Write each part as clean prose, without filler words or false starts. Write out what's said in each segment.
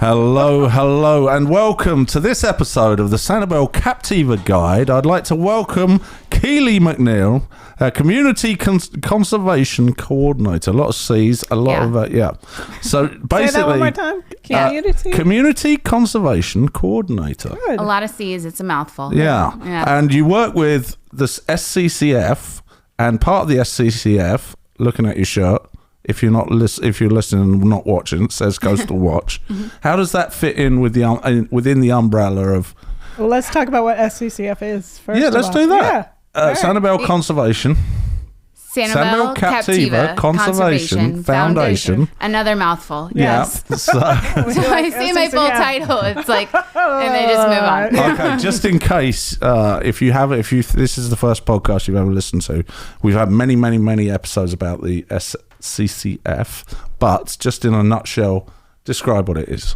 Hello, and welcome to this episode of the Sanibel Captiva Guide. I'd like to welcome Keely McNeil, Community Conservation Coordinator. A lot of C's, a lot of So basically, say that one more time. Community Conservation Coordinator. Good. A lot of C's. It's a mouthful. Yeah, and you work with the SCCF, and part of the SCCF. Looking at your shirt. If you're listening and not watching, it says Coastal Watch. How does that fit in with the within the umbrella of? Well, let's talk about what SCCF is first. Yeah, let's do that. Sanibel Conservation. Sanibel Captiva Conservation Foundation. Another mouthful. Yes. Yeah. So I see my full title. It's like, and they just move on. Okay, just in case, if this is the first podcast you've ever listened to, we've had many episodes about the SCCF, but just in a nutshell, describe what it is.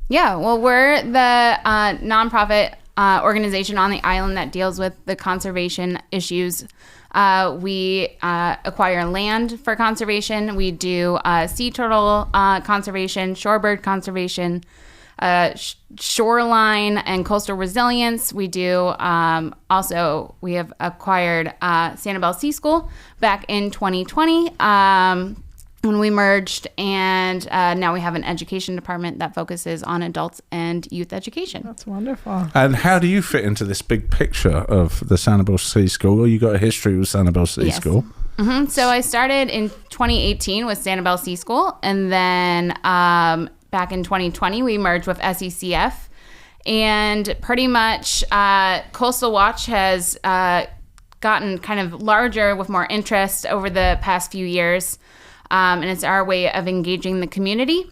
Yeah, well, we're the nonprofit organization on the island that deals with the conservation issues. We acquire land for conservation. We do sea turtle conservation, shorebird conservation, shoreline and coastal resilience. We do also, we have acquired Sanibel Sea School back in 2020 when we merged, and now we have an education department that focuses on adults and youth education. That's wonderful. And how do you fit into this big picture of the Sanibel Sea School? Well, you got a history with Sanibel Sea School. Mm-hmm. So I started in 2018 with Sanibel Sea School, and then back in 2020 we merged with SCCF, and pretty much Coastal Watch has gotten kind of larger with more interest over the past few years. And it's our way of engaging the community.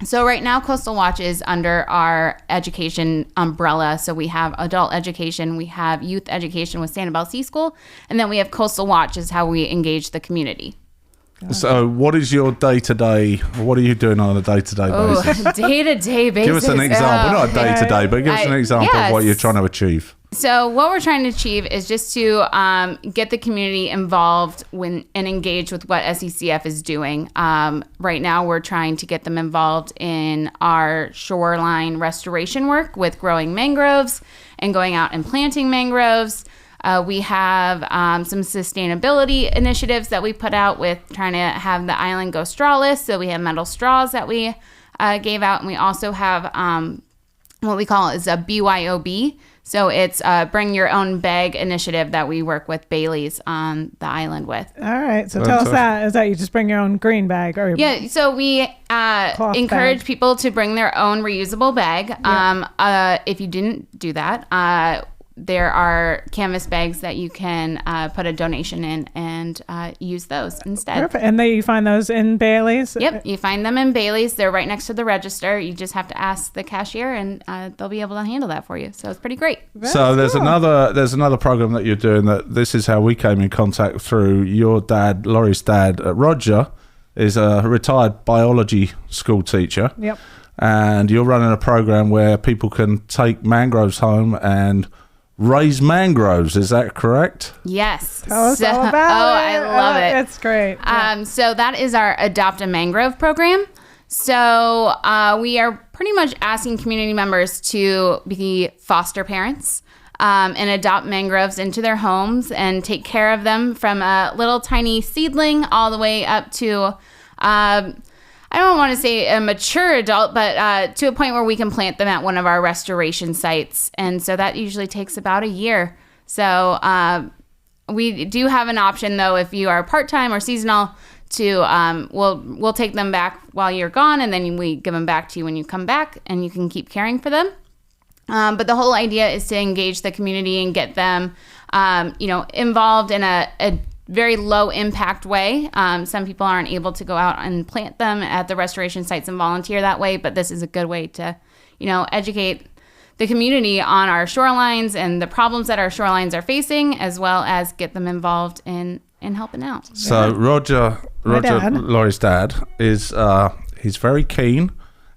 So right now, Coastal Watch is under our education umbrella. So we have adult education, we have youth education with Sanibel Sea School, and then we have Coastal Watch is how we engage the community. So what is your day-to-day, what are you doing on a day-to-day basis? Day-to-day basis. Give us an example, not a day-to-day, but give us an example of what you're trying to achieve. So what we're trying to achieve is just to get the community involved and engage with what SCCF is doing. Right now, we're trying to get them involved in our shoreline restoration work with growing mangroves and going out and planting mangroves. We have some sustainability initiatives that we put out with trying to have the island go strawless. So we have metal straws that we gave out, and we also have what we call is a BYOB. So it's Bring Your Own Bag initiative that we work with Bailey's on the island with. All right. So tell us that. Is that you just bring your own green bag? Or so we encourage people to bring their own reusable bag. Yep. If you didn't do that, there are canvas bags that you can put a donation in and use those instead. Perfect. And you find those in Bailey's? Yep, you find them in Bailey's. They're right next to the register. You just have to ask the cashier, and they'll be able to handle that for you. So it's pretty great. So there's another program that you're doing that this is how we came in contact through your dad, Laurie's dad, Roger, is a retired biology school teacher. Yep. And you're running a program where people can take mangroves home and raise mangroves, is that correct? Yes. Tell us all about it. I love it. It's great. So that is our Adopt a Mangrove program. So we are pretty much asking community members to be foster parents and adopt mangroves into their homes and take care of them from a little tiny seedling all the way up to I don't want to say a mature adult, but to a point where we can plant them at one of our restoration sites. And so that usually takes about a year. So we do have an option, though, if you are part-time or seasonal, to we'll take them back while you're gone, and then we give them back to you when you come back, and you can keep caring for them. But the whole idea is to engage the community and get them, involved in a very low impact way. Some people aren't able to go out and plant them at the restoration sites and volunteer that way, but this is a good way to, educate the community on our shorelines and the problems that our shorelines are facing, as well as get them involved in helping out. So Roger, Laurie's dad is he's very keen,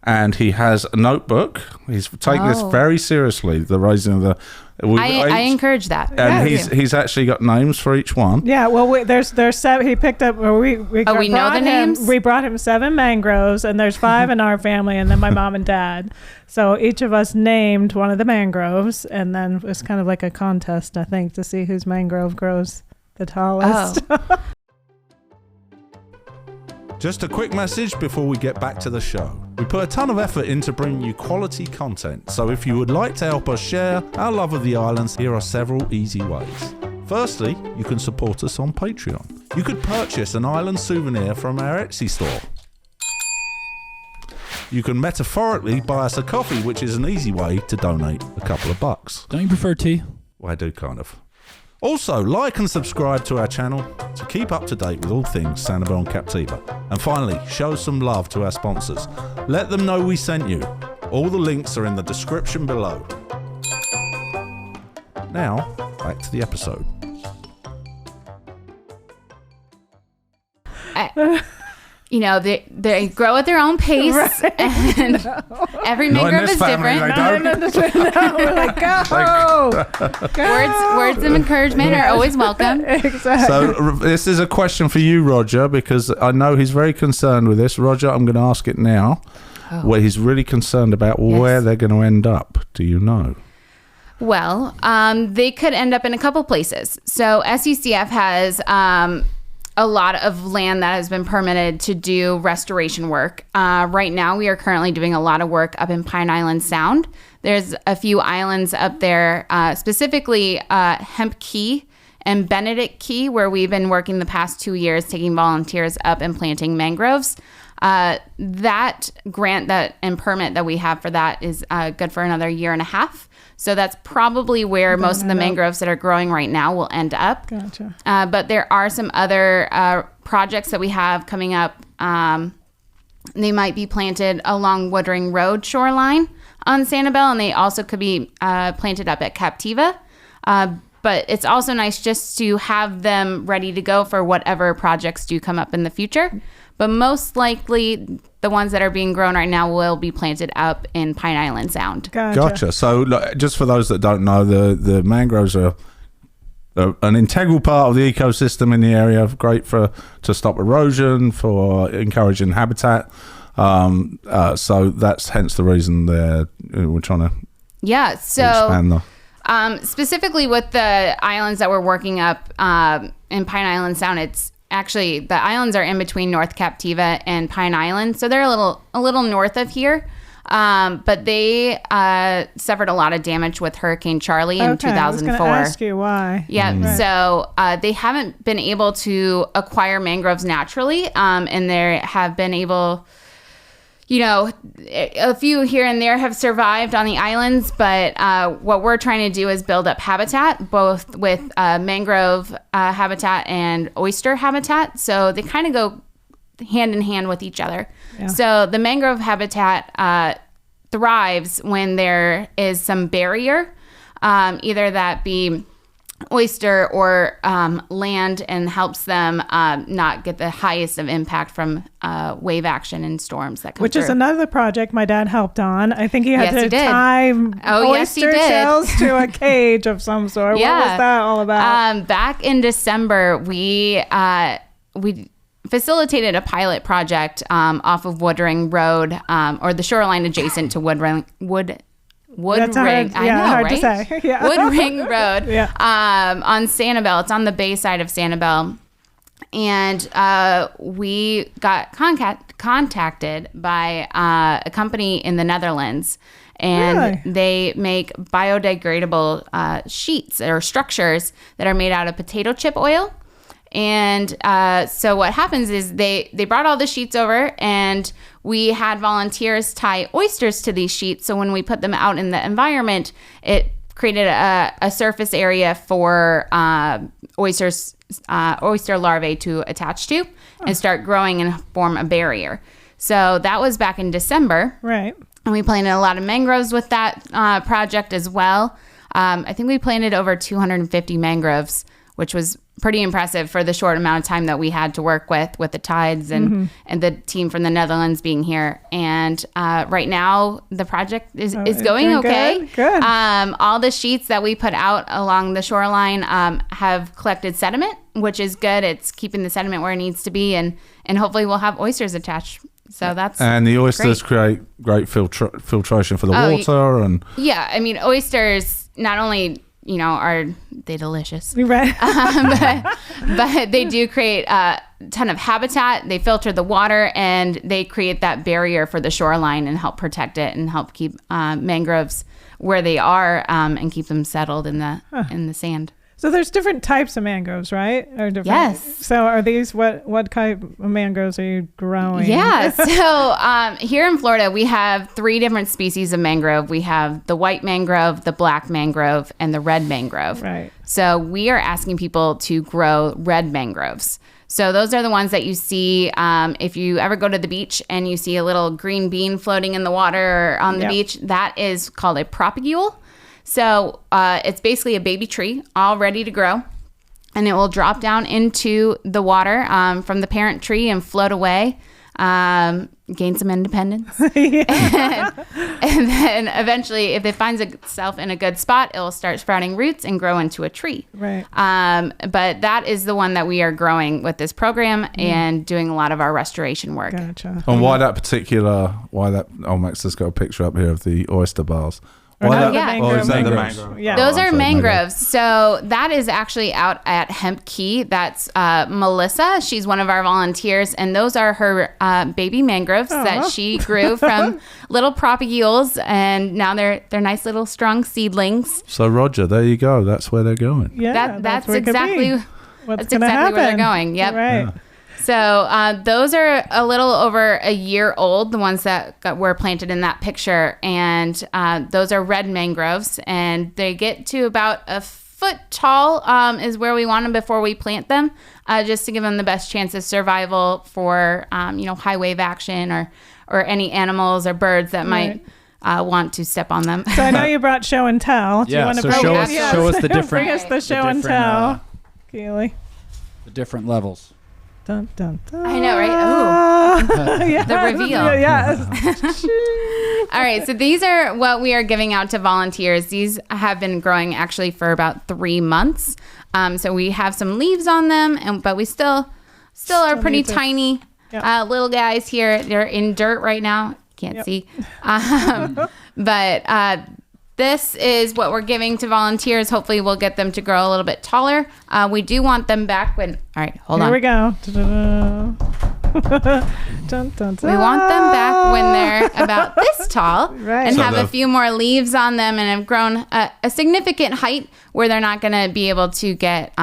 and he has a notebook. He's taking this very seriously, the raising of the... I encourage that. And he's actually got names for each one. Yeah, well, there's 7. He picked up. We know the names. We brought him 7 mangroves, and there's 5 in our family, and then my mom and dad. So each of us named one of the mangroves, and then it's kind of like a contest, I think, to see whose mangrove grows the tallest. Oh. Just a quick message before we get back to the show. We put a ton of effort into bringing you quality content, so if you would like to help us share our love of the islands, here are several easy ways. Firstly, you can support us on Patreon. You could purchase an island souvenir from our Etsy store. You can metaphorically buy us a coffee, which is an easy way to donate a couple of bucks. Don't you prefer tea? Well, I do, kind of. Also, like and subscribe to our channel to keep up to date with all things Sanibel and Captiva. And finally, show some love to our sponsors. Let them know we sent you. All the links are in the description below. Now, back to the episode. They grow at their own pace, and every mangrove is different. We're like, go! Words of encouragement are always welcome. Exactly. So this is a question for you, Roger, because I know he's very concerned with this. Roger, I'm going to ask it now. Where he's really concerned about where they're going to end up. Do you know? Well, they could end up in a couple places. So SCCF has a lot of land that has been permitted to do restoration work. Right now, we are currently doing a lot of work up in Pine Island Sound. There's a few islands up there, specifically Hemp Key and Benedict Key, where we've been working the past 2 years, taking volunteers up and planting mangroves. That grant and permit that we have for that is good for another 1.5 years. So that's probably where most of the mangroves that are growing right now will end up. Gotcha. But there are some other projects that we have coming up. They might be planted along Woodring Road shoreline on Sanibel, and they also could be planted up at Captiva. But it's also nice just to have them ready to go for whatever projects do come up in the future. But most likely, the ones that are being grown right now will be planted up in Pine Island Sound. Gotcha. So just for those that don't know, the mangroves are an integral part of the ecosystem in the area. Great to stop erosion, for encouraging habitat. So that's hence the reason we're trying to expand the... Specifically with the islands that we're working up in Pine Island Sound, it's actually the islands are in between North Captiva and Pine Island, so they're a little north of here. But they suffered a lot of damage with Hurricane Charlie in 2004. I was going to ask you why. Yeah, so they haven't been able to acquire mangroves naturally, and they have been able. A few here and there have survived on the islands, but what we're trying to do is build up habitat, both with mangrove habitat and oyster habitat. So they kind of go hand in hand with each other. Yeah. So the mangrove habitat thrives when there is some barrier, either that be oyster or land, and helps them not get the highest of impact from wave action and storms that come Which through. is another project my dad helped on. I think he had to tie oyster shells to a cage of some sort. Yeah. What was that all about? Back in December, we facilitated a pilot project off of Woodring Road, or the shoreline adjacent to Woodring. That's hard, hard to say. Woodring Road on Sanibel. It's on the bay side of Sanibel. And we got contacted by a company in the Netherlands. And they make biodegradable sheets or structures that are made out of potato chip oil. And so what happens is they brought all the sheets over, and we had volunteers tie oysters to these sheets. So when we put them out in the environment, it created a surface area for oyster larvae to attach to and start growing and form a barrier. So that was back in December. Right. And we planted a lot of mangroves with that project as well. I think we planted over 250 mangroves which was pretty impressive for the short amount of time that we had to work with the tides and the team from the Netherlands being here. And right now the project is going okay. Good. All the sheets that we put out along the shoreline have collected sediment, which is good. It's keeping the sediment where it needs to be, and hopefully we'll have oysters attached. So that's and the oysters create great filtration for the water. And yeah, I mean, oysters not only are they delicious, Right. but they do create a ton of habitat. They filter the water and they create that barrier for the shoreline and help protect it and help keep mangroves where they are and keep them settled in the sand. So there's different types of mangroves, right? Or different, Yes. So are these what type of mangroves are you growing? Yeah. So here in Florida, we have 3 different species of mangrove. We have the white mangrove, the black mangrove, and the red mangrove. Right. So we are asking people to grow red mangroves. So those are the ones that you see if you ever go to the beach and you see a little green bean floating in the water or on the beach. That is called a propagule. So it's basically a baby tree all ready to grow, and it will drop down into the water from the parent tree and float away, gain some independence. and then eventually, if it finds itself in a good spot, it will start sprouting roots and grow into a tree. Right. But that is the one that we are growing with this program and doing a lot of our restoration work. Gotcha. and why that? Oh, Max has got a picture up here of the oyster bars. Or Why not that? the Oh, is that the mangrove. mangrove? Yeah. Those are sorry, mangroves. So that is actually out at Hemp Key. That's Melissa. She's one of our volunteers, and those are her baby mangroves that she grew from little propagules, and now they're nice little strong seedlings. So Roger, there you go. That's where they're going. Yeah. That's where it could exactly be. What's that's gonna exactly where they're happen. going. Yep. Right. Yeah. So those are a little over a year old, the ones that were planted in that picture. And those are red mangroves. And they get to about a foot tall is where we want them before we plant them, just to give them the best chance of survival for, high wave action or any animals or birds that might want to step on them. So I know you brought show and tell. Do you want to so bring show us, us, show us the different, bring us the show and different, tell, Keely. the different levels. Dun, dun, dun. I know, right? Yeah. The reveal. Yes. All right, so these are what we are giving out to volunteers. These have been growing actually for about 3 months. So we have some leaves on them, but we still are pretty tiny little guys here. They're in dirt right now. Can't see. But this is what we're giving to volunteers. Hopefully we'll get them to grow a little bit taller. We do want them back when... All right, hold on. Here we go. Dun, dun, dun. We want them back when they're about this tall Right. and So have a few more leaves on them and have grown a significant height where they're not going to be able to get,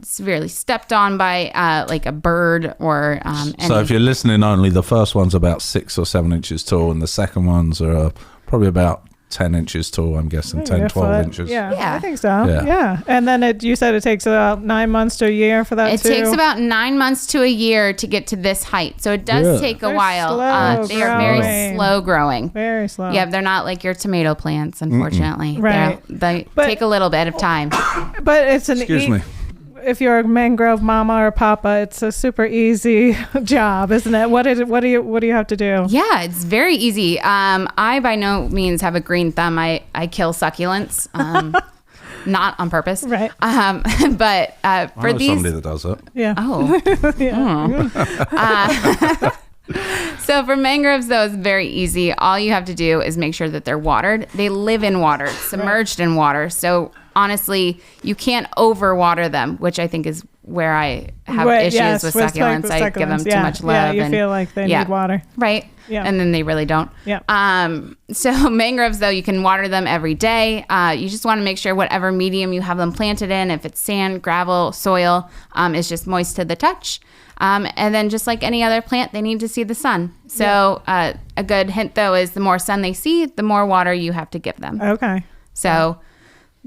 severely stepped on by like a bird or So if you're listening only, the first one's about 6 or 7 inches tall, and the second ones are probably about 10 inches tall, I'm guessing, 10, 12 inches. Yeah, I think so. Yeah. Yeah. And then you said it takes about 9 months to a year for that It takes about 9 months to a year to get to this height. So it does Yeah. take a They're while. slow They are very growing. slow growing. Very slow. Yeah, they're not like your tomato plants, unfortunately. Right. They But- take a little bit of time. But it's an Excuse me. If you're a mangrove mama or papa, it's a super easy job, isn't it? What do you have to do? Yeah, it's very easy. I by no means have a green thumb. I kill succulents, not on purpose. Right. But I for know these, somebody that does it. Yeah. oh, Yeah. so for mangroves though, it's very easy. All you have to do is make sure that they're watered. They live in water, submerged in water. So honestly, you can't overwater them, which I think is where I have issues with succulents. I give them too much love. Yeah, you feel like they need water. Right. Yeah. And then they really don't. Yeah. So mangroves, though, you can water them every day. You just want to make sure whatever medium you have them planted in, if it's sand, gravel, soil, is just moist to the touch. And then just like any other plant, they need to see the sun. So a good hint, though, is the more sun they see, the more water you have to give them. Okay. So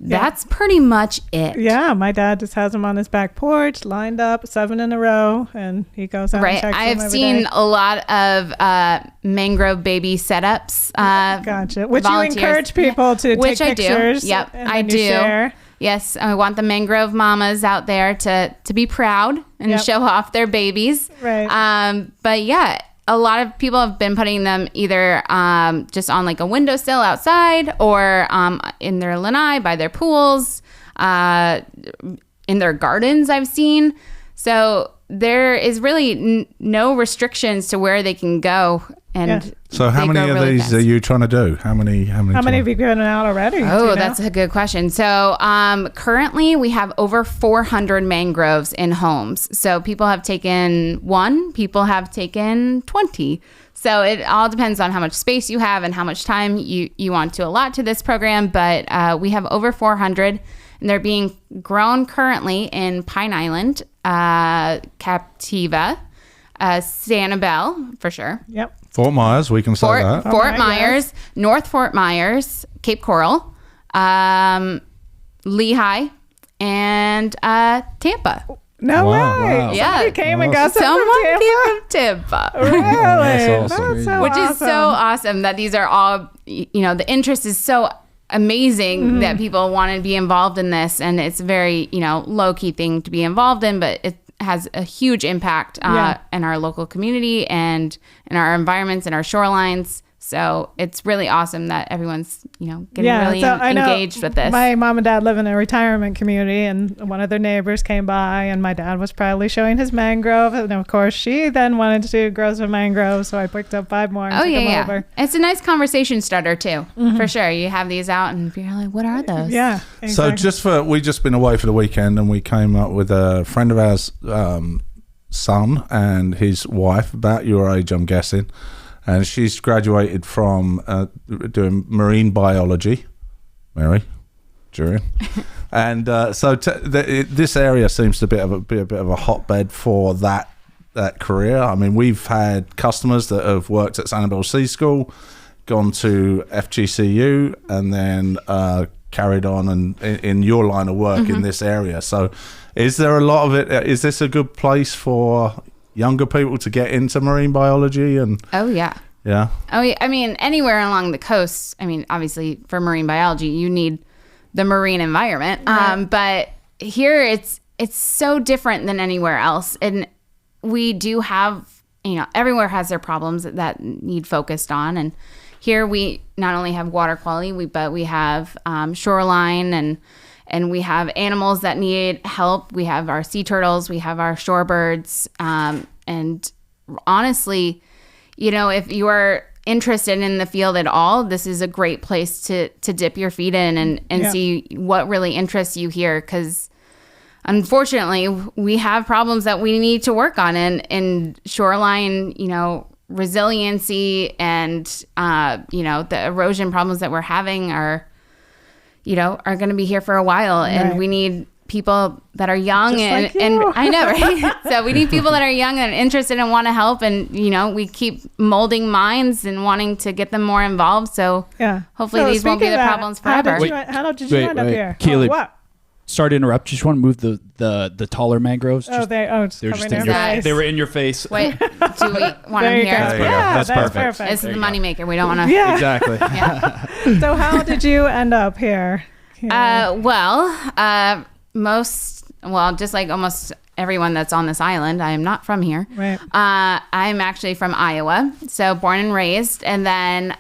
that's pretty much it. Yeah, my dad just has them on his back porch, lined up 7 in a row, and he goes out and Right. checks them I've every seen day. a lot of mangrove baby setups. Gotcha. Which you volunteers. encourage people to Which take I do. pictures. Yep, and I then you do. share. Yes, I want the mangrove mamas out there to be proud and show off their babies. Right. But yeah, a lot of people have been putting them either just on like a windowsill outside or in their lanai by their pools, in their gardens I've seen. So there is really no restrictions to where they can go. And so how many of these are you trying to do? How many have you given out already? Oh, that's a good question. So currently we have over 400 mangroves in homes. So people have taken 1, people have taken 20. So it all depends on how much space you have and how much time you want to allot to this program. But we have over 400, and they're being grown currently in Pine Island, Captiva, Sanibel, for sure. Yep. Fort Myers, we can say that. Fort Myers, North Fort Myers, Cape Coral, Lehigh, and Tampa. No way. Wow. Yeah. Somebody came and got Someone some came from Tampa. Really? That's awesome. That's so Which awesome. is so awesome that these are all, the interest is so amazing that people want to be involved in this. And it's a very, low-key thing to be involved in, but it has a huge impact in our local community and in our environments and our shorelines. So it's really awesome that everyone's, getting really engaged with this. My mom and dad live in a retirement community, and one of their neighbors came by, and my dad was proudly showing his mangrove. And of course, she then wanted to grow some mangroves, so I picked up 5 more and took them over. It's a nice conversation starter too, for sure. You have these out, and you're like, "What are those?" Yeah. Exactly. So we just been away for the weekend, and we came up with a friend of ours, son and his wife, about your age, I'm guessing. And she's graduated from doing marine biology, and so this area seems to be a bit of a hotbed for that career. I mean, we've had customers that have worked at Sanibel Sea School, gone to FGCU, and then carried on and in your line of work in this area. So, is there a lot of it? Is this a good place for younger people to get into marine biology? And Oh yeah. I mean, anywhere along the coast. I mean, obviously for marine biology, you need the marine environment. Right. But here it's so different than anywhere else, and we do have everywhere has their problems that need focused on, and here we not only have water quality, but we have shoreline and we have animals that need help. We have our sea turtles, we have our shorebirds, and honestly, if you are interested in the field at all, this is a great place to dip your feet in and see what really interests you here. Because unfortunately, we have problems that we need to work on, and shoreline, resiliency and the erosion problems that we're having are going to be here for a while, and we need people that are young Just and like you. I know, right? So we need people that are young and interested and want to help, and we keep molding minds and wanting to get them more involved. So hopefully these won't be speaking the of that, problems forever. How did you end up here? Keely, What? sorry to interrupt. Just want to move the taller mangroves. Oh, They were just in your, Nice. they were in your face. Wait, do we want There them you here? go. There you go. Yeah, That's perfect. This is There the you go. moneymaker. We don't want to. Yeah. Exactly. Yeah. So how did you end up here? Just like almost everyone that's on this island, I am not from here. Right. I'm actually from Iowa, so born and raised. And then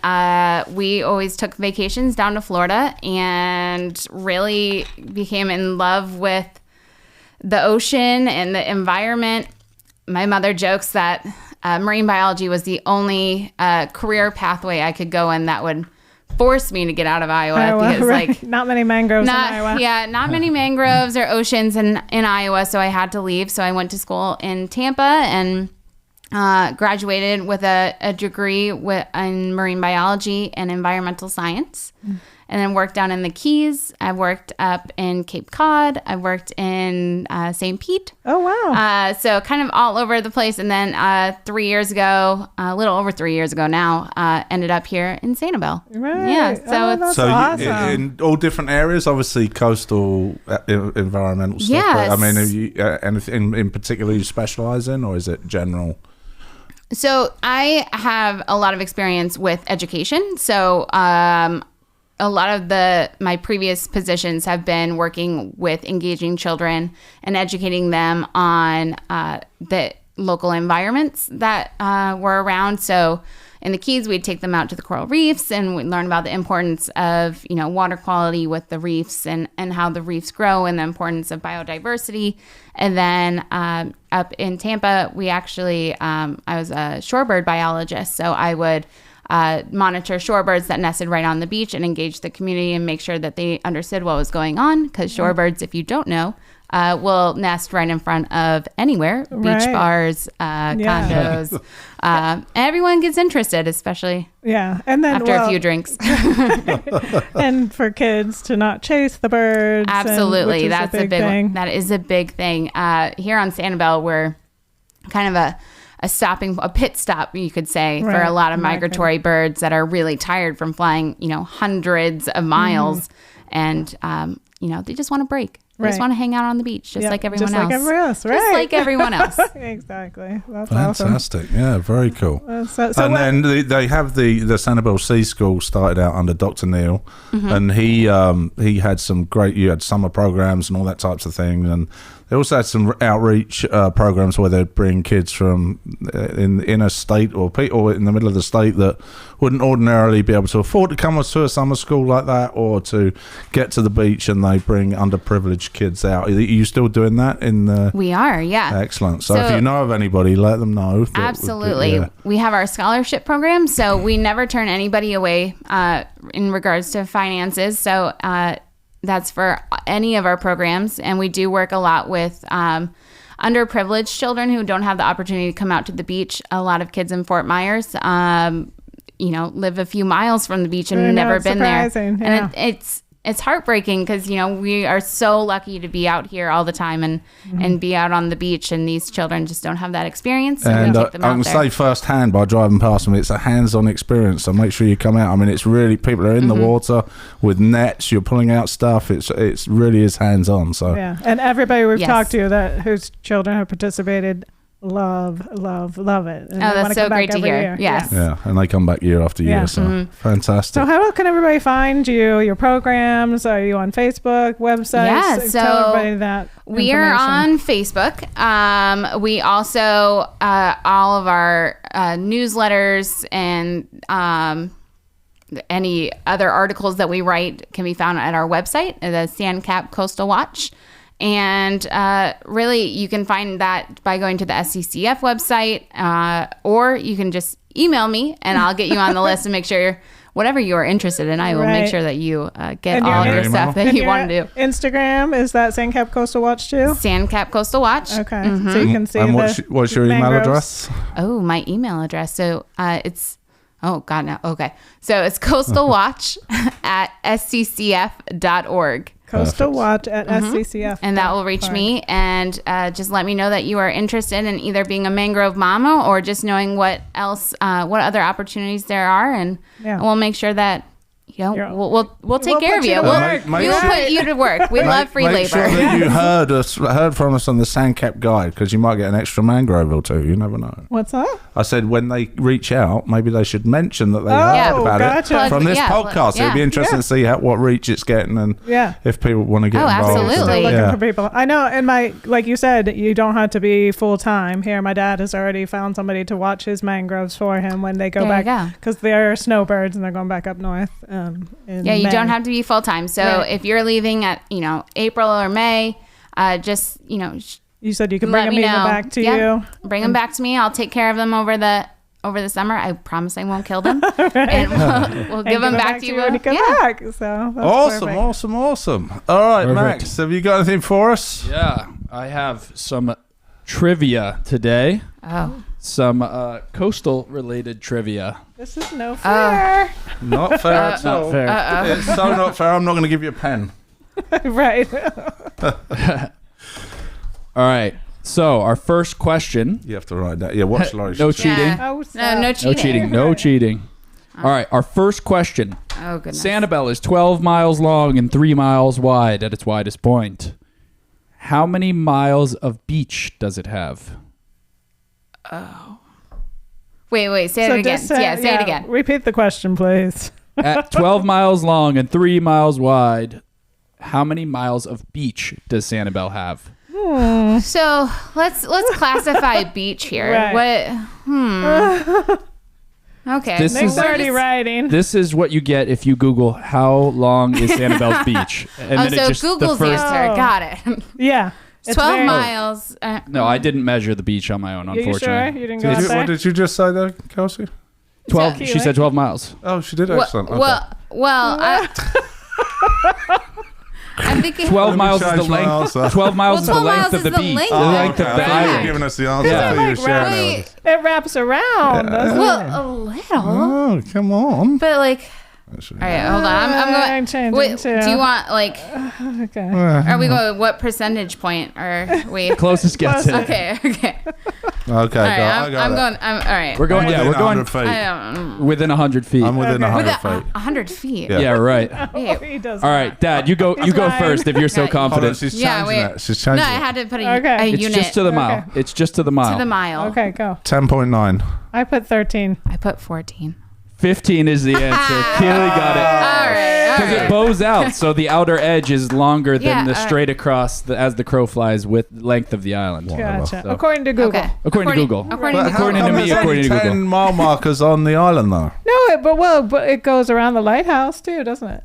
we always took vacations down to Florida and really became in love with the ocean and the environment. My mother jokes that marine biology was the only career pathway I could go in that would force me to get out of Iowa because right. Not many mangroves in Iowa. Yeah, not many mangroves or oceans in Iowa, so I had to leave. So I went to school in Tampa and graduated with a degree in marine biology and environmental science. And then worked down in the Keys. I've worked up in Cape Cod. I've worked in St. Pete. Oh, wow. So kind of all over the place. And then 3 years ago, a little over 3 years ago now, ended up here in Sanibel. Right. Yeah. So it's that's awesome. in all different areas, obviously coastal environmental stuff. Yes. But, I mean, have you, anything in particular you specialize in, or is it general? So I have a lot of experience with education. So a lot of my previous positions have been working with engaging children and educating them on the local environments that were around. So in the Keys, we'd take them out to the coral reefs and we'd learn about the importance of, water quality with the reefs and how the reefs grow and the importance of biodiversity. And then up in Tampa, we actually, I was a shorebird biologist. So I would monitor shorebirds that nested right on the beach and engage the community and make sure that they understood what was going on. Because shorebirds, if you don't know, will nest right in front of anywhere, beach bars, condos. Everyone gets interested, especially and then after a few drinks. And for kids to not chase the birds. Absolutely. That's a big thing. That is a big thing. Here on Sanibel, we're kind of a pit stop, you could say, for a lot of migratory birds that are really tired from flying, hundreds of miles. And, they just want to break. They just want to hang out on the beach, just like everyone else. Just like everyone else. Exactly. That's fantastic. Awesome. Yeah, very cool. Then they have the Sanibel Sea School started out under Dr. Neil, and he had some great. You had summer programs and all that types of things, and they also had some outreach programs where they'd bring kids from in a state or in the middle of the state that wouldn't ordinarily be able to afford to come to a summer school like that or to get to the beach, and they bring underprivileged kids out. Are you still doing that? We are, yeah. Excellent. So if you know of anybody, let them know. Absolutely. We have our scholarship program, so we never turn anybody away in regards to finances. So that's for any of our programs, and we do work a lot with underprivileged children who don't have the opportunity to come out to the beach. A lot of kids in Fort Myers, live a few miles from the beach and never been there. And it's heartbreaking because, we are so lucky to be out here all the time and be out on the beach, and these children just don't have that experience. And I can say firsthand by driving past them, it's a hands-on experience. So make sure you come out. I mean, it's really, people are in the water with nets. You're pulling out stuff. It's really is hands-on. So and everybody we've talked to whose children have participated love it. And that's so great to hear. Yes. Yeah, and they come back year after year. So fantastic. So how can everybody find you, your programs? Are you on Facebook, websites? Yeah, so tell everybody that we are on Facebook. We also all of our newsletters and any other articles that we write can be found at our website, the Sanibel Coastal Watch. And really, you can find that by going to the SCCF website, or you can just email me, and I'll get you on the list and make sure whatever you are interested in, I will make sure that you get all your stuff that you want to do. Instagram, is that Sanibel Coastal Watch too? Sanibel Coastal Watch. Okay, so you can see what's your email address? Oh, my email address. So it's... Oh, God, no. Okay. So it's coastalwatch at sccf.org. Coastal Watch at SCCF. And that will reach me. And just let me know that you are interested in either being a mangrove mama or just knowing what other opportunities there are. And we'll make sure that we'll take care of you. We will put you to work. We love free labor. Make sure that you heard from us on the Sanibel Guide, because you might get an extra mangrove or two. You never know. What's that? I said when they reach out, maybe they should mention that they heard about it from this podcast. It'd be interesting to see what reach it's getting, and if people want to get involved. Absolutely. Still looking for people. I know, and like you said, you don't have to be full time. Here, my dad has already found somebody to watch his mangroves for him when they go back, because they're snowbirds and they're going back up north. You don't have to be full time. So if you're leaving at April or May, just you said you can bring them back to you. Bring them back to me. I'll take care of them over the summer. I promise I won't kill them, and we'll give them back to you when you come back. So that's awesome. All right, perfect. Max, have you got anything for us? Yeah, I have some trivia today. Oh. Some coastal related trivia. This is no fair. Not fair at all. Not fair. It's so not fair. I'm not going to give you a pen. Right. All right. So our first question. You have to write that. Yeah, watch Laurie. No cheating. No cheating. No cheating. No cheating. All right. Our first question. Oh, goodness. Sanibel is 12 miles long and 3 miles wide at its widest point. How many miles of beach does it have? Oh. Wait. Say it again. Say it again. Repeat the question, please. At 12 miles long and 3 miles wide, how many miles of beach does Sanibel have? So let's classify beach here. Right. What? Okay. This Nick's is- already writing. This is what you get if you Google how long is Sanibel's beach. And so Google's answer. Oh. Got it. Yeah. It's 12 very- miles. No, I didn't measure the beach on my own, Are you unfortunately. sure? You didn't go out there? What did you just say there, Kelsey? 12. So- She said 12 miles. Oh, she did Well, excellent. Okay. I'm thinking 12 Let me miles is the change my length. answer. 12 miles is the 12 length miles of the is the beach. length The of length the of I the thought you were island. giving us the answer. Yeah. I thought you were Like, sharing wait. it. It wraps around. doesn't it? well, a little, Oh, come on. but like. All right, hold on. I'm going. I'm changing Wait, too. do you want like? Okay. Are we going? What percentage point are we? Closest gets it. Okay. Okay. Okay, All right. I got I'm it. going. All right. We're going, I'm yeah, within we're going 100 feet. I don't. within 100 feet. I'm within Okay. 100 With feet. 100 feet. Yeah. Yeah, right. Oh, he does. All right, Dad, you go lying. first if you're so Yeah. Hold on, confident. she's Yeah, changing wait. it. She's changing No, I it. had to put a Okay. It's unit just to the mile. Okay. It's just to the mile. to the mile. Okay, go. 10.9. I put 13. I put 14. 15 is the answer. Keely got it. All right. Because it bows out, so the outer edge is longer than Yeah, the straight across as the crow flies with length of the island. Gotcha. So- According to Google. Okay. According to Google. According to According Google. to me, there's according only to 10 Google. mile markers on the island, though. No, but it goes around the lighthouse too, doesn't it?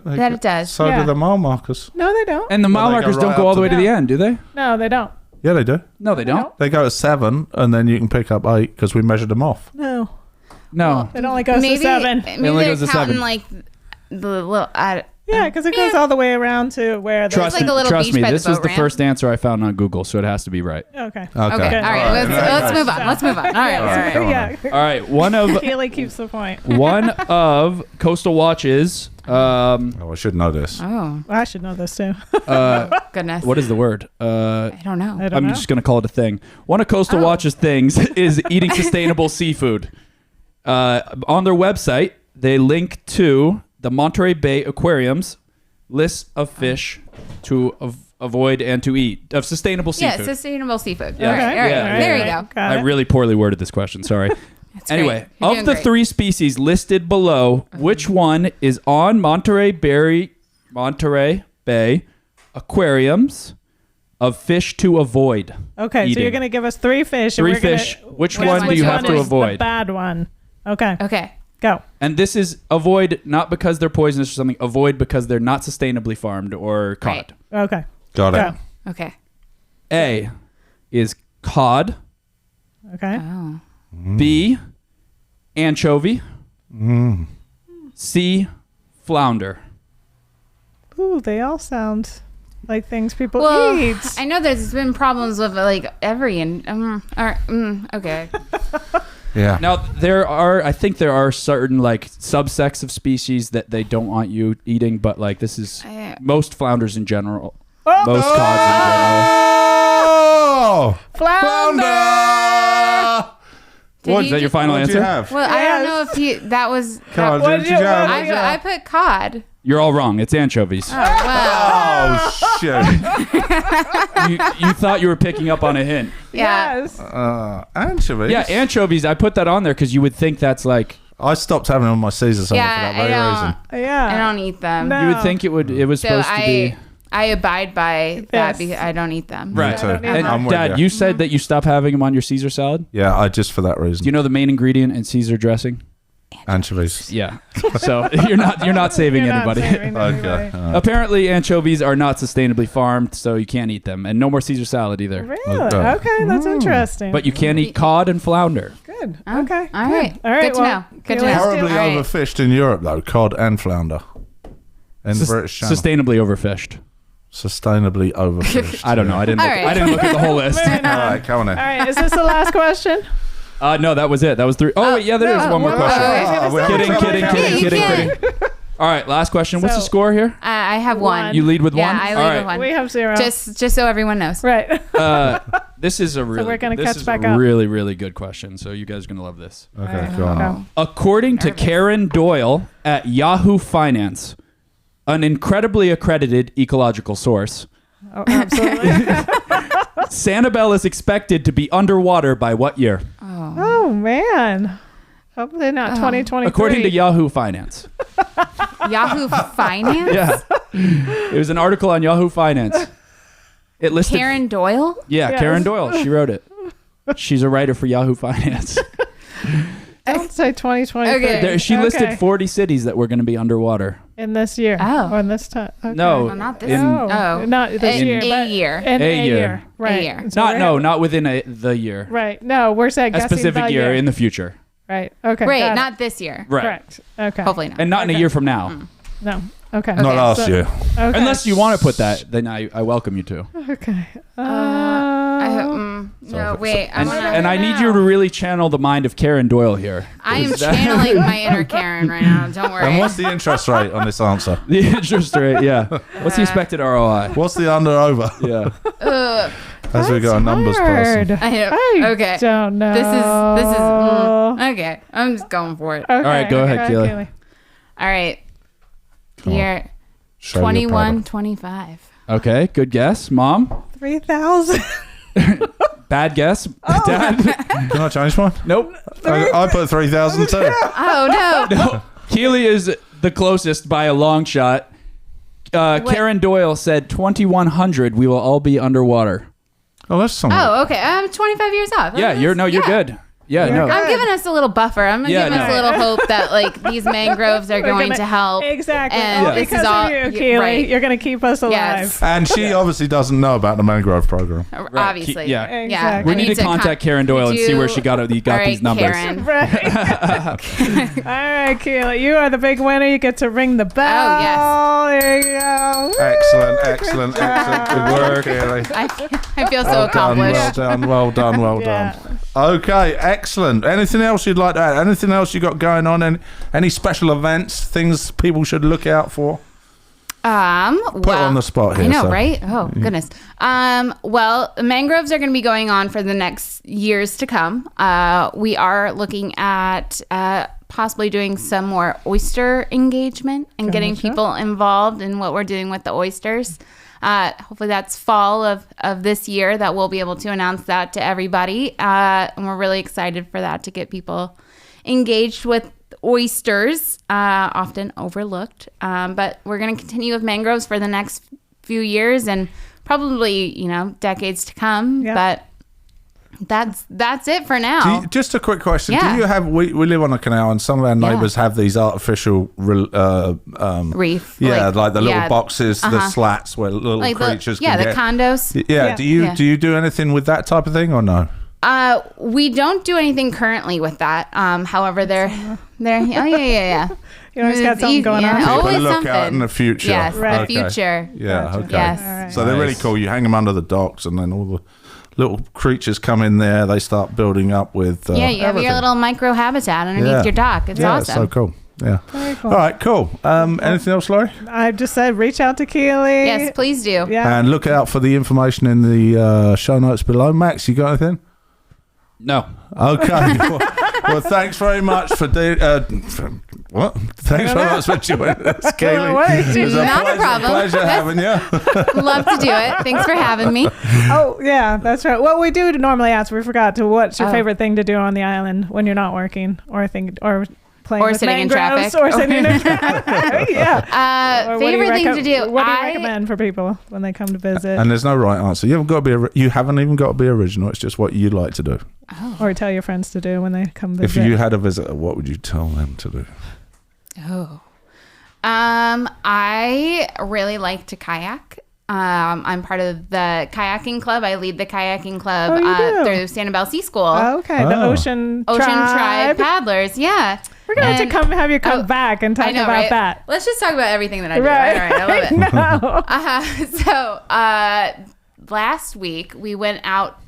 That it does. So Yeah. do the mile markers. No, they don't. And the mile Well, they go markers don't right go up all the to way to the- the end, do they? No, they don't. Yeah, they do. No, they don't. They go to 7, and then you can pick up 8 because we measured them off. No, No. it only goes to 7. Maybe only they're goes to counting 7. like the little. Yeah, because it goes all the way around to where the. Trust like me, a little trust beach me. by the This is boat the ramp. first answer I found on Google, so it has to be right. Okay. Okay. Okay. All right. Let's move on. Let's move on. All right. All right. Come on. Yeah. All right, one of Keely keeps the point. one of Coastal Watches. Oh, I should know this. Oh I should know this too. goodness. What is the word? I don't know. I don't I'm know. just gonna call it a thing. One of Coastal Watch's things is eating sustainable seafood. On their website, they link to the Monterey Bay Aquarium's list of fish to avoid and to eat of sustainable Yeah, seafood. sustainable seafood. Yeah. All right. All right. Yeah, There yeah. you go. Got I it. really poorly worded this question. Sorry. That's Anyway, great. You're of doing the great. 3 species listed below, which one is on Monterey Bay aquariums of fish to avoid? Okay, so eating? you're gonna give us 3 fish. 3 and we're gonna- fish. Which Which one one do you is have the to is avoid? The bad one. Okay, Okay. go. And this is avoid not because they're poisonous or something. Avoid because they're not sustainably farmed or caught. Right. Okay, Got it. go. Okay. A is cod. Okay. Oh. B, anchovy. Mm. C, flounder. Ooh, they all sound like things people Well, eat. I know there's been problems with like every and okay. Yeah. Now I think there are certain like subsects of species that they don't want you eating, but like this is most flounders in general, Oh! most cods in general. Oh! Flounder! What is that your final What do you answer? have? Well, I don't know if that was. Come on, What did did you you- have? what did you- I put cod. You're all wrong. It's anchovies. Oh wow. Oh, shit. You thought you were picking up on a hint. Yeah. Yes. Anchovies? Yeah, anchovies. I put that on there because you would think that's like I stopped having them on my Caesar salad Yeah, for that I very don't- reason. Yeah. I don't eat them. No. you would think it was So supposed to be. I abide by that Yes. because I don't eat them. Right. too. I don't need And them. I'm with Dad, you. you said that you stopped having them on your Caesar salad. Yeah, I just for that reason. Do you know the main ingredient in Caesar dressing? Anchovies. Yeah. So you're not saving You're not anybody. saving Okay. anybody. Apparently, anchovies are not sustainably farmed, so you can't eat them, and no more Caesar salad either. Really? Okay. Okay, that's interesting. But you can eat cod and flounder. good. Oh, Okay. all right. Good. All right. Good to well, know. Good to Keely's know. Horribly All right. overfished in Europe, though. Cod and flounder. In the British Channel. Sustainably overfished. Sustainably overfished. I don't know. I didn't. All Look, right. I didn't look at the whole list. Moving All on. right, come on in. All right. Is this the last question? No, that was it. That was 3. Oh, wait, yeah, there is one more no, question. no, we're Kidding, having kidding, trouble kidding, counting. kidding, kidding. All right, last question. What's the So- score here? I have one. You lead with Yeah, one? I All lead right. with one. We have 0. Just so everyone knows. right. This is a really, we're gonna this catch is back a up. really, really good question. So you guys are gonna love this. Okay, go on. Go. According to Nervous. Karen Doyle at Yahoo Finance, an incredibly accredited ecological source, Oh, absolutely. Sanibel is expected to be underwater by what year? Oh man. Hopefully not 2023. According to Yahoo Finance. Yahoo Finance? Yeah. It was an article on Yahoo Finance. It listed Karen Doyle? Yeah, Yes. Karen Doyle. She wrote it. She's a writer for Yahoo Finance. Don't say 2023. Okay. She listed 40 cities that were going to be underwater. In this year. Oh. Or in this time. Okay. No, Well, not this. in- Oh. Not this year. A but year. In A a year. year. Right. A year. So not within the year. Right. No, we're saying A guessing specific the year in the future. Right. Okay. Right, got it. not this year. Right. Correct. Okay. Hopefully not. And not in a year from now. No. Okay. Not last So- year. Okay. Unless you want to put that, then I welcome you to. Okay. No, wait. And I need you to really channel the mind of Karen Doyle here. I am channeling my inner Karen right now. Don't worry. And what's the interest rate on this answer? The interest rate, yeah. What's the expected ROI? What's the under over? Yeah. As we got a numbers person. I okay. Don't know. This is okay. I'm just going for it. Okay. All right, go ahead, Keely. All right. Come on. Here, Show your 21, paddle. 25. Okay, good guess. Mom? 3,000. Bad guess. Oh. Dad? Can I change one? Nope. I put 3,000 too. Oh no. No. Keely is the closest by a long shot. Karen Doyle said 2,100. We will all be underwater. Oh, that's something. Oh, okay. I'm 25 years off. Yeah, you're good. Yeah, no. I'm giving us a little buffer. I'm Yeah, giving us a little hope that like these mangroves are going to help. Exactly. And All this because is all of you, Keely. right. You're going to keep us alive. Yes. And she obviously doesn't know about the mangrove program. Obviously. Yeah. Exactly. We need to contact Karen Doyle and see where she got All these right, numbers. Karen. Right. All right, Keely. You are the big winner. You get to ring the bell. Oh, yes. There you go. Excellent. Good work, Keely. I feel so Well accomplished. done. Yeah. Okay, excellent. Anything else you'd like to add? Anything else you got going on? Any special events, things people should look out for? Put Put her on the spot here. I know, so. right? Oh, goodness. Well, mangroves are going to be going on for the next years to come. We are looking at possibly doing some more oyster engagement and getting people involved in what we're doing with the oysters. Hopefully that's fall of this year that we'll be able to announce that to everybody. And we're really excited for that, to get people engaged with oysters, often overlooked. But we're going to continue with mangroves for the next few years and probably, decades to come. Yeah. But that's it for now. Just a quick question. Yeah. Do you have, we live on a canal and some of our neighbours have these artificial Reef. yeah, like the little boxes, the slats where little like creatures the can get. condos. Yeah. Do you do anything with that type of thing or no? We don't do anything currently with that. However, they're yeah. You always got something going on. Keep a Always look something. out in the future. Yes, Right. the future. Yeah, Gotcha. okay. Yes. All right. So they're really Nice. cool. You hang them under the docks and then all the little creatures come in there. They start building up with Yeah, you have everything. your little micro habitat underneath your dock. It's yeah, awesome. so cool. Yeah. Very cool. All right, cool. Anything else, Laurie? I just said reach out to Keely. Yes, please do. Yeah. And look out for the information in the show notes below. Max, you got anything? No. Okay. well, thanks very much for what? Thanks very much for joining us, Kaylee. What? It was Not a problem. Pleasure having you. Love to do it. Thanks for having me. Oh, yeah, that's right. What we do normally ask, we forgot to, what's your Oh. favorite thing to do on the island when you're not working or playing Or with sitting in mangroves traffic. or sitting in traffic? Yeah. Or what do you Favorite thing to do. What do you recommend for people when they come to visit? And there's no right answer. You haven't even got to be original. It's just what you like to do. Or tell your friends to do when they come visit. If you had a visitor, what would you tell them to do? Oh. I really like to kayak. I'm part of the kayaking club. I lead the kayaking club Oh, you do? through Sanibel Sea School. Okay, the Oh. Ocean Tribe Paddlers, yeah. We're going to have to have you come Oh, back and talk I know, about right? that. Let's just talk about everything that I do. Right. All right, I love it. No. So last week we went out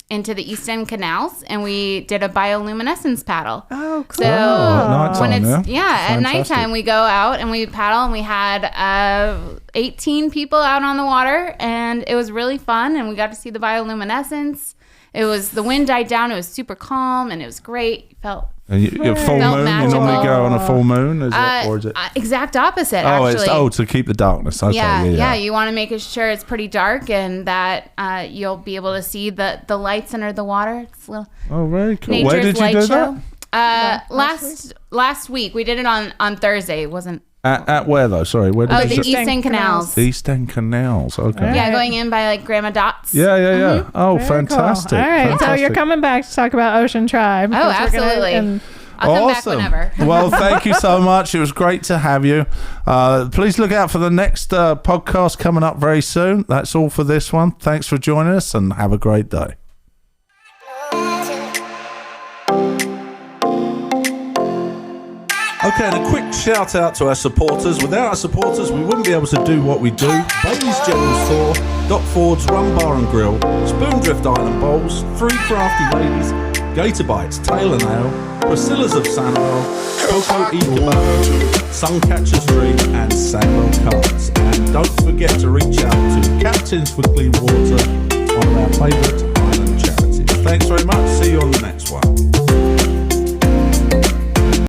into the East End canals and we did a bioluminescence paddle. Oh, cool. So at when nighttime, it's yeah? at Fantastic. nighttime we go out and we paddle and we had 18 people out on the water and it was really fun and we got to see the bioluminescence. The wind died down. It was super calm and it was great. Felt And you full Felt moon. magical. You normally go on a full moon, or is it? exact opposite. Oh, actually. it's to keep the darkness. Okay, Yeah. You want to make sure it's pretty dark and that you'll be able to see the lights under the water. It's a little Oh, very cool. nature's Where did you light do show. Last week we did it on Thursday. It wasn't. At where though? Sorry, where did the you East End Canals. East End Canals. Okay. Right. Yeah, going in by like Grandma Dot's. Yeah. Oh, Very fantastic. cool. All right, so Fantastic. you're coming back to talk about Ocean Tribe. Oh, absolutely. I'll come back whenever. Well, thank you so much. It was great to have you. Please look out for the next podcast coming up very soon. That's all for this one. Thanks for joining us and have a great day. Okay, and a quick shout out to our supporters. Without our supporters, we wouldn't be able to do what we do. Bailey's General Store, Doc Ford's Rum Bar and Grill, Spoondrift Island Bowls, 3 Crafty Ladies, GatorBites, Tail and Ale, Priscilla's of Sanibel, Coco y Cabana, Suncatchers Dream, and Sanibel Carts. And don't forget to reach out to Captains for Clean Water, one of our favourite island charities. Thanks very much. See you on the next one.